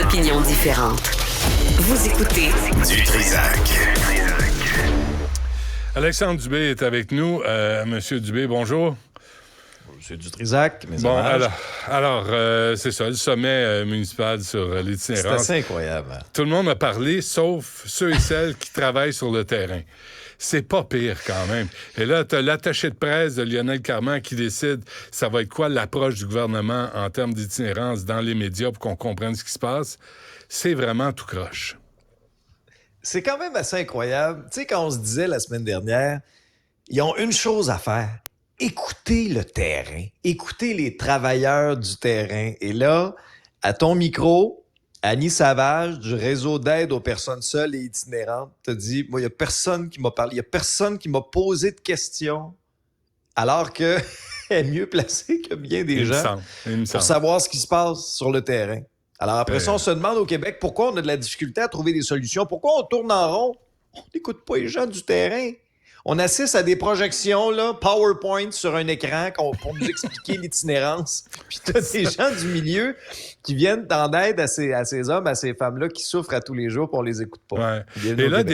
opinions différentes. Vous écoutez Du Trisac. Alexandre Dubé est avec nous. Monsieur Dubé, bonjour. Monsieur Dutrisac, mes Bon, hommages. alors c'est ça, le sommet municipal sur l'itinérance. C'est assez incroyable. Tout le monde a parlé, sauf ceux et celles qui travaillent sur le terrain. C'est pas pire quand même. Et là, tu as l'attaché de presse de Lionel Carman qui décide ça va être quoi l'approche du gouvernement en termes d'itinérance dans les médias pour qu'on comprenne ce qui se passe. C'est vraiment tout croche. C'est quand même assez incroyable. Tu sais, quand on se disait la semaine dernière, ils ont une chose à faire. Écouter le terrain. Écouter les travailleurs du terrain. Et là, à ton micro, Annie Savage, du réseau d'aide aux personnes seules et itinérantes, te dit, moi, il n'y a personne qui m'a parlé, il n'y a personne qui m'a posé de questions, alors qu'elle est mieux placée que bien des gens pour savoir ce qui se passe sur le terrain. Alors après ça, on se demande au Québec pourquoi on a de la difficulté à trouver des solutions, pourquoi on tourne en rond. On n'écoute pas les gens du terrain. On assiste à des projections, là, PowerPoint sur un écran pour nous expliquer l'itinérance. Puis t'as des gens du milieu qui viennent en aide à ces hommes, à ces femmes-là qui souffrent à tous les jours, puis on les écoute pas. Ouais. Et là,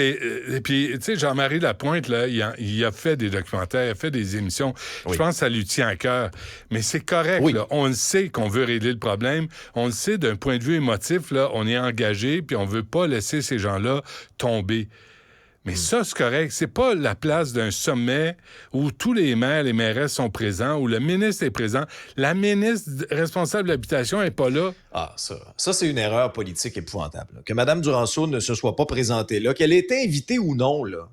puis, tu sais, Jean-Marie Lapointe, là, il a fait des documentaires, il a fait des émissions. Oui. Je pense que ça lui tient à cœur. Mais c'est correct, oui. Là. On le sait qu'on veut régler le problème. On le sait d'un point de vue émotif, là, on est engagé, puis on veut pas laisser ces gens-là tomber. Mais ça, c'est correct. C'est pas la place d'un sommet où tous les maires, les mairesses sont présents, où le ministre est présent. La ministre responsable de l'habitation n'est pas là. Ah, ça c'est une erreur politique épouvantable. Là. Que Mme Duranceau ne se soit pas présentée là, qu'elle ait été invitée ou non, là.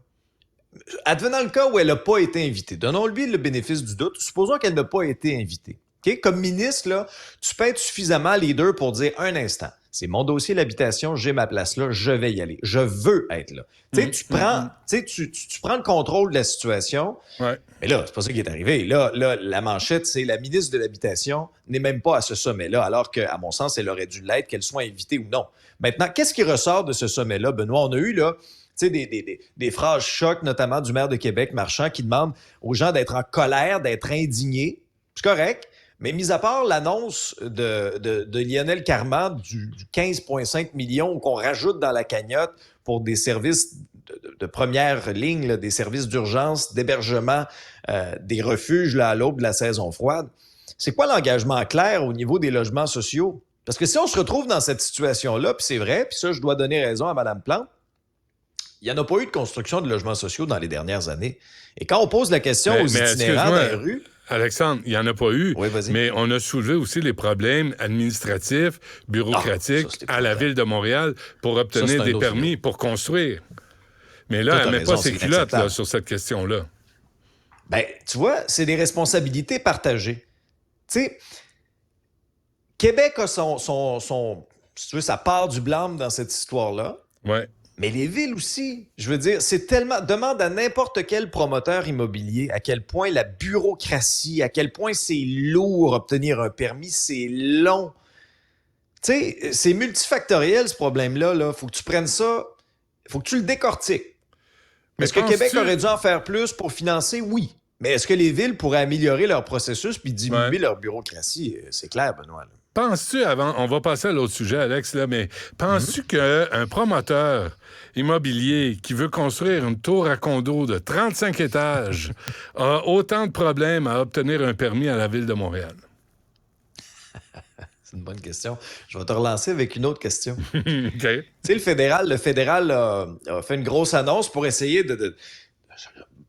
Advenant le cas où elle n'a pas été invitée, donnons-lui le bénéfice du doute. Supposons qu'elle n'a pas été invitée. Okay? Comme ministre, là, tu peux être suffisamment leader pour dire un instant. C'est mon dossier l'habitation, j'ai ma place là, je vais y aller. Je veux être là. Tu prends le contrôle de la situation. Ouais. Mais là, c'est pas ça qui est arrivé. Là, la manchette, c'est la ministre de l'Habitation n'est même pas à ce sommet-là, alors qu'à mon sens, elle aurait dû l'être, qu'elle soit invitée ou non. Maintenant, qu'est-ce qui ressort de ce sommet-là, Benoît? On a eu là des phrases chocs, notamment du maire de Québec, Marchand, qui demande aux gens d'être en colère, d'être indignés. C'est correct. Mais mis à part l'annonce de Lionel Carman du 15,5 millions qu'on rajoute dans la cagnotte pour des services de première ligne, là, des services d'urgence, d'hébergement, des refuges là, à l'aube de la saison froide, c'est quoi l'engagement clair au niveau des logements sociaux? Parce que si on se retrouve dans cette situation-là, puis c'est vrai, puis ça, je dois donner raison à Mme Plante, il n'y en a pas eu de construction de logements sociaux dans les dernières années. Et quand on pose la question aux itinérants dans les rues... Alexandre, il n'y en a pas eu, oui, mais on a soulevé aussi les problèmes administratifs, bureaucratiques à la Ville de Montréal pour obtenir des permis pour construire. Mais là, elle ne met pas ses culottes là, sur cette question-là. Bien, tu vois, c'est des responsabilités partagées. Tu sais, Québec a si tu veux, sa part du blâme dans cette histoire-là. Ouais. Mais les villes aussi, je veux dire, c'est tellement... Demande à n'importe quel promoteur immobilier à quel point la bureaucratie, à quel point c'est lourd obtenir un permis, c'est long. Tu sais, c'est multifactoriel ce problème-là. Là. Faut que tu prennes ça, faut que tu le décortiques. Est-ce que Québec aurait dû en faire plus pour financer? Oui. Mais est-ce que les villes pourraient améliorer leur processus puis diminuer leur bureaucratie? C'est clair, Benoît. Là. Penses-tu, avant, on va passer à l'autre sujet, Alex, là, mais penses-tu qu'un promoteur immobilier qui veut construire une tour à condo de 35 étages a autant de problèmes à obtenir un permis à la Ville de Montréal? C'est une bonne question. Je vais te relancer avec une autre question. OK. Tu sais, le fédéral a fait une grosse annonce pour essayer de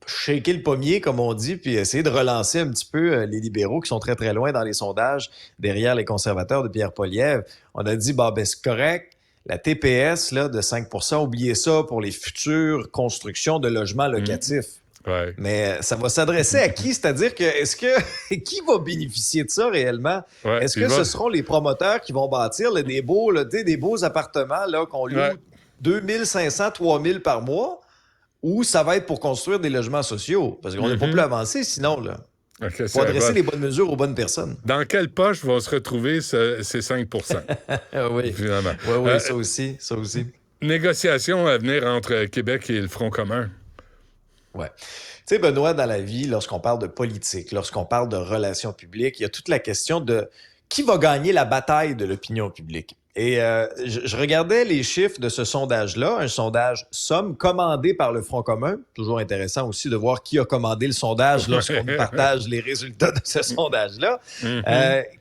shaker le pommier, comme on dit, puis essayer de relancer un petit peu les libéraux qui sont très, très loin dans les sondages derrière les conservateurs de Pierre Poilievre. On a dit, c'est correct, la TPS là, de 5 %, oubliez ça pour les futures constructions de logements locatifs. Ouais. Mais ça va s'adresser à qui? C'est-à-dire que qui va bénéficier de ça réellement? Ouais, est-ce que ce seront les promoteurs qui vont bâtir là, des beaux appartements là, qu'on loue 2500, 3000 par mois? Ou ça va être pour construire des logements sociaux? Parce qu'on n'est pas plus avancé sinon, là. Okay, faut adresser les bonnes mesures aux bonnes personnes. Dans quelle poche vont se retrouver ces 5 % Oui, finalement. Oui, ça aussi. Négociation à venir entre Québec et le Front commun. Oui. Tu sais, Benoît, dans la vie, lorsqu'on parle de politique, lorsqu'on parle de relations publiques, il y a toute la question de qui va gagner la bataille de l'opinion publique. Et je regardais les chiffres de ce sondage-là, un sondage Somme commandé par le Front commun. Toujours intéressant aussi de voir qui a commandé le sondage lorsqu'on nous partage les résultats de ce sondage-là,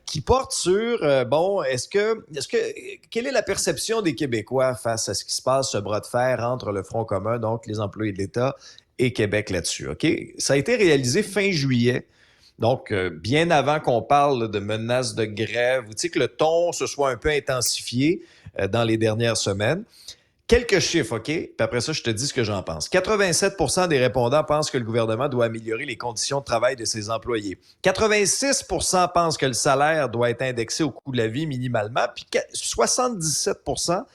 qui porte sur, quelle est la perception des Québécois face à ce qui se passe, ce bras de fer entre le Front commun, donc les employés de l'État, et Québec là-dessus. OK? Ça a été réalisé fin juillet. Donc, bien avant qu'on parle de menaces de grève, vous que le ton se soit un peu intensifié dans les dernières semaines. Quelques chiffres, OK? Puis après ça, je te dis ce que j'en pense. 87 % des répondants pensent que le gouvernement doit améliorer les conditions de travail de ses employés. 86 % pensent que le salaire doit être indexé au coût de la vie minimalement. Puis 77 %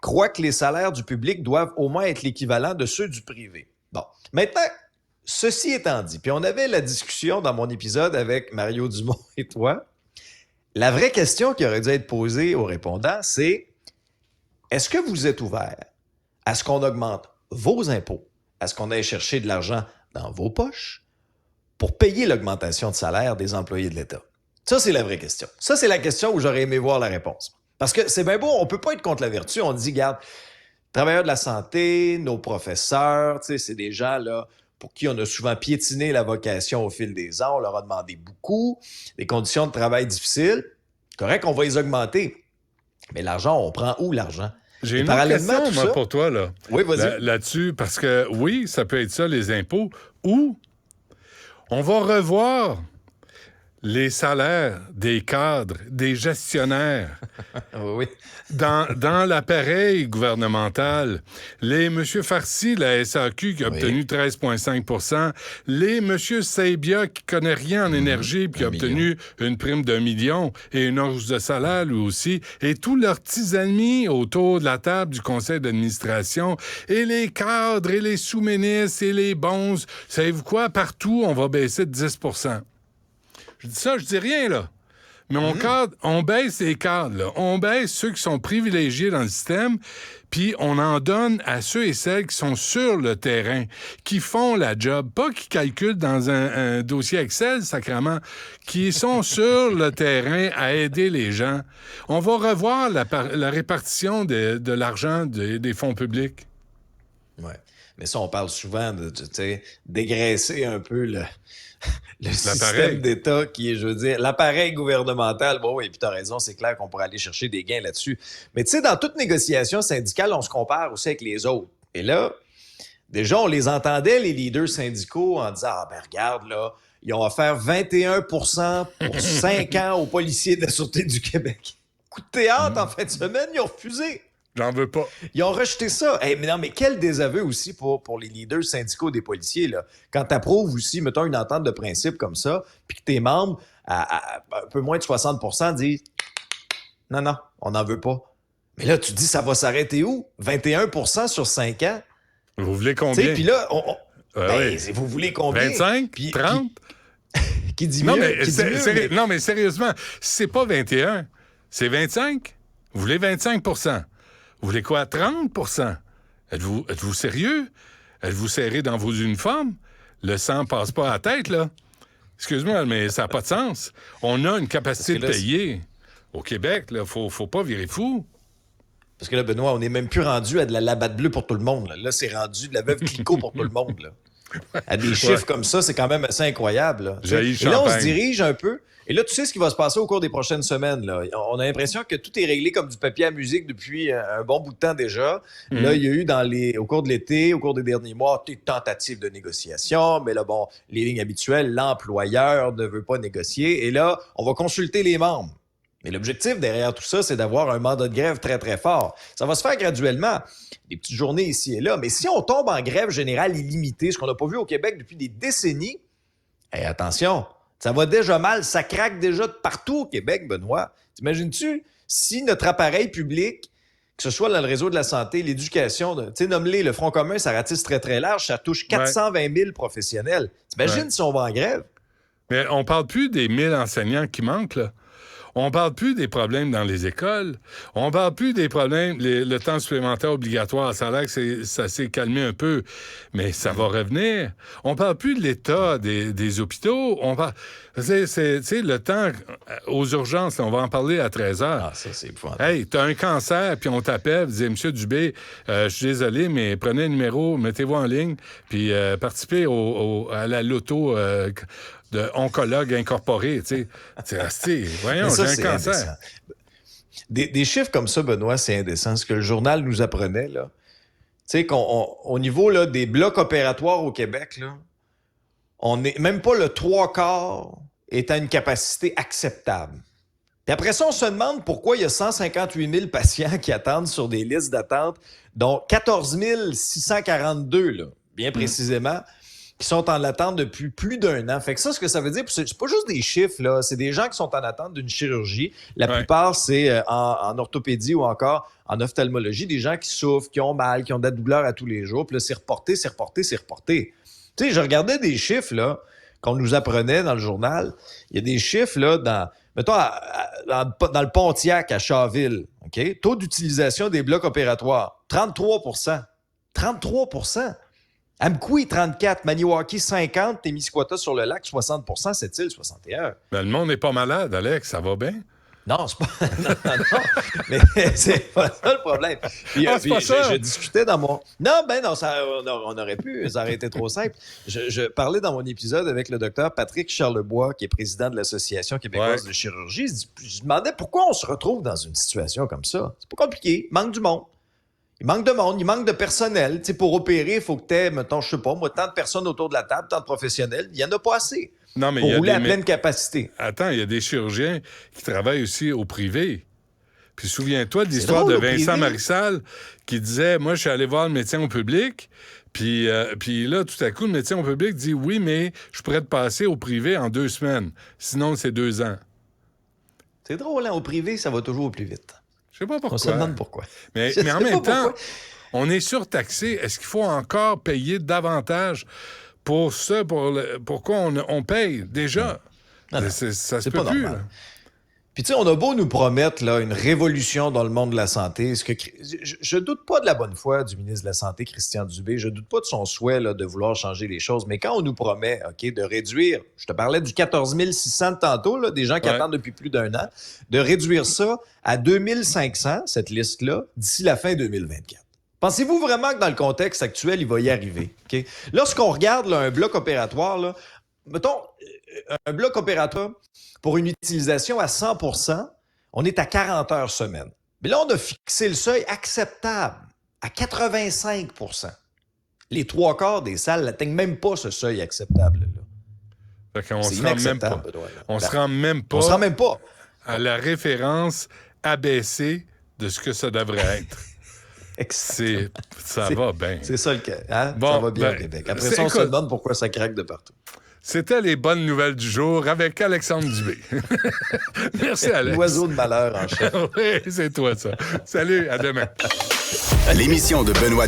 croient que les salaires du public doivent au moins être l'équivalent de ceux du privé. Bon, maintenant... Ceci étant dit, puis on avait la discussion dans mon épisode avec Mario Dumont et toi, la vraie question qui aurait dû être posée aux répondants, c'est est-ce que vous êtes ouvert à ce qu'on augmente vos impôts, à ce qu'on aille chercher de l'argent dans vos poches pour payer l'augmentation de salaire des employés de l'État? Ça, c'est la vraie question. Ça, c'est la question où j'aurais aimé voir la réponse. Parce que c'est bien beau, on ne peut pas être contre la vertu. On dit, regarde, travailleurs de la santé, nos professeurs, c'est des gens là... pour qui on a souvent piétiné la vocation au fil des ans. On leur a demandé beaucoup. Des conditions de travail difficiles. Correct, on va les augmenter. Mais l'argent, on prend où l'argent? J'ai une autre question, moi, pour toi, là. Oui, vas-y. Là-dessus, parce que, oui, ça peut être ça, les impôts, ou on va revoir les salaires des cadres, des gestionnaires. Oui. Dans l'appareil gouvernemental, les M. Farcy, la SAQ, qui a obtenu 13,5 %, les M. Sabia, qui connaît rien en énergie, puis qui a obtenu une prime d'1 million et une hausse de salaire, lui aussi, et tous leurs petits amis autour de la table du conseil d'administration, et les cadres, et les sous-ministres, et les bons, savez-vous quoi? Partout, on va baisser de 10 %. Je dis ça, je dis rien, là. Mais on baisse les cadres, là. On baisse ceux qui sont privilégiés dans le système, puis on en donne à ceux et celles qui sont sur le terrain, qui font la job, pas qui calculent dans un dossier Excel, sacrément, qui sont sur le terrain à aider les gens. On va revoir la répartition de l'argent des fonds publics. Oui. Mais ça, on parle souvent de dégraisser un peu le système d'État qui est, je veux dire, l'appareil gouvernemental. Bon, et puis tu as raison, c'est clair qu'on pourrait aller chercher des gains là-dessus. Mais tu sais, dans toute négociation syndicale, on se compare aussi avec les autres. Et là, déjà, on les entendait, les leaders syndicaux, en disant « Ah, ben regarde, là, ils ont offert 21 % pour 5 ans aux policiers de la Sûreté du Québec. » Coup de théâtre, en fin de semaine, ils ont refusé. J'en veux pas. Ils ont rejeté ça. Hey, mais non, mais quel désaveu aussi pour les leaders syndicaux des policiers, là. Quand tu approuves aussi, mettons, une entente de principe comme ça, puis que tes membres, à un peu moins de 60 % disent « Non, on n'en veut pas. » Mais là, tu dis, ça va s'arrêter où? 21 % sur 5 ans? Vous voulez combien? Puis là, oui. vous voulez combien? 25? 30? Qui dit mieux? Non, mais sérieusement, c'est pas 21, c'est 25. Vous voulez 25 %. Vous voulez quoi? 30 %? Êtes-vous sérieux? Êtes-vous serré dans vos uniformes? Le sang passe pas à la tête, là. Excuse-moi, mais ça n'a pas de sens. On a une capacité de payer. Au Québec, là, faut pas virer fou. Parce que là, Benoît, on n'est même plus rendu à de la labatte bleue pour tout le monde. Là, c'est rendu de la veuve Clicquot pour tout le monde. Là. À des chiffres comme ça, c'est quand même assez incroyable. Là. Et là, on se dirige un peu. Et là, tu sais ce qui va se passer au cours des prochaines semaines. Là. On a l'impression que tout est réglé comme du papier à musique depuis un bon bout de temps déjà. Là, il y a eu au cours de l'été, au cours des derniers mois, des tentatives de négociation. Mais là, bon, les lignes habituelles, l'employeur ne veut pas négocier. Et là, on va consulter les membres. Mais l'objectif derrière tout ça, c'est d'avoir un mandat de grève très, très fort. Ça va se faire graduellement, des petites journées ici et là. Mais si on tombe en grève générale illimitée, ce qu'on n'a pas vu au Québec depuis des décennies, attention, ça va déjà mal, ça craque déjà de partout au Québec, Benoît. T'imagines-tu si notre appareil public, que ce soit dans le réseau de la santé, l'éducation, tu sais, nomme-les, le Front commun, ça ratisse très, très large, ça touche 420 000 professionnels. T'imagines si on va en grève? Mais on parle plus des 1000 enseignants qui manquent, là. On parle plus des problèmes dans les écoles. On parle plus des problèmes, le temps supplémentaire obligatoire. Ça a l'air que ça s'est calmé un peu, mais ça va revenir. On parle plus de l'état des hôpitaux. On parle... C'est le temps aux urgences, on va en parler à 13h. Ah, ça, c'est épouvantable. Hey, t'as un cancer, puis on t'appelle, disait Monsieur Dubé, je suis désolé, mais prenez un numéro, mettez-vous en ligne, puis participez à la loto de oncologue incorporé, tu sais. Voyons, ça, j'ai un cancer. Des chiffres comme ça, Benoît, c'est indécent. Ce que le journal nous apprenait, là, tu sais, au niveau là, des blocs opératoires au Québec, là, on n'est même pas le 3/4 est à une capacité acceptable. Puis après ça, on se demande pourquoi il y a 158 000 patients qui attendent sur des listes d'attente, dont 14 642, là, bien précisément, qui sont en attente depuis plus d'1 an. Fait que ça, ce que ça veut dire, c'est pas juste des chiffres, là, c'est des gens qui sont en attente d'une chirurgie. La plupart, c'est en orthopédie ou encore en ophtalmologie, des gens qui souffrent, qui ont mal, qui ont de la douleur à tous les jours. Puis là, c'est reporté. Tu sais, je regardais des chiffres, là, qu'on nous apprenait dans le journal. Il y a des chiffres, là, dans le Pontiac, à Chaville, OK? Taux d'utilisation des blocs opératoires, 33 33 Amqui, 34 Maniwaki, 50 Témiscouata sur le lac, 60 Sept-Îles, 61 Ben, le monde n'est pas malade, Alex, ça va bien? Non, c'est pas... non, mais c'est pas ça le problème. Puis, c'est pas ça. Je discutais dans mon... Non, on aurait pu, ça aurait été trop simple. Je parlais dans mon épisode avec le docteur Patrick Charlebois, qui est président de l'Association québécoise de chirurgie. Je demandais pourquoi on se retrouve dans une situation comme ça. C'est pas compliqué, il manque du monde. Il manque de monde, il manque de personnel. Tu sais, pour opérer, il faut que tu aies, mettons, je sais pas, moi, tant de personnes autour de la table, tant de professionnels. Il n'y en a pas assez. Non, mais pour rouler à pleine capacité. Attends, il y a des chirurgiens qui travaillent aussi au privé. Puis souviens-toi de l'histoire de Vincent Marissal qui disait, moi, je suis allé voir le médecin au public, puis là, tout à coup, le médecin au public dit, oui, mais je pourrais te passer au privé en 2 semaines. Sinon, c'est 2 ans. C'est drôle, hein? Au privé, ça va toujours au plus vite. Je sais pas pourquoi. On se demande pourquoi. Mais en même temps, on est surtaxé. Est-ce qu'il faut encore payer davantage pour ça? Pourquoi on paye déjà? Non, ça se peut plus. Puis, tu sais, on a beau nous promettre là, une révolution dans le monde de la santé. Je doute pas de la bonne foi du ministre de la Santé, Christian Dubé. Je doute pas de son souhait là, de vouloir changer les choses. Mais quand on nous promet de réduire, je te parlais du 14 600 de tantôt, là, des gens qui attendent depuis plus d'1 an, de réduire ça à 2 500, cette liste-là, d'ici la fin 2024. Pensez-vous vraiment que dans le contexte actuel, il va y arriver? Okay? Lorsqu'on regarde là, un bloc opératoire, là, mettons, un bloc opératoire pour une utilisation à 100 %, on est à 40 heures semaine. Mais là, on a fixé le seuil acceptable à 85 %. Les 3/4 des salles n'atteignent même pas ce seuil acceptable. On se rend même pas. On se rend même pas à la référence abaissée de ce que ça devrait être. Ça va bien. C'est ça le cas. Hein? Bon, ça va bien au Québec. Après ça, on se demande pourquoi ça craque de partout. C'était les bonnes nouvelles du jour avec Alexandre Dubé. Merci, Alex. L'oiseau de malheur en chef. Oui, c'est toi, ça. Salut, à demain. L'émission de Benoît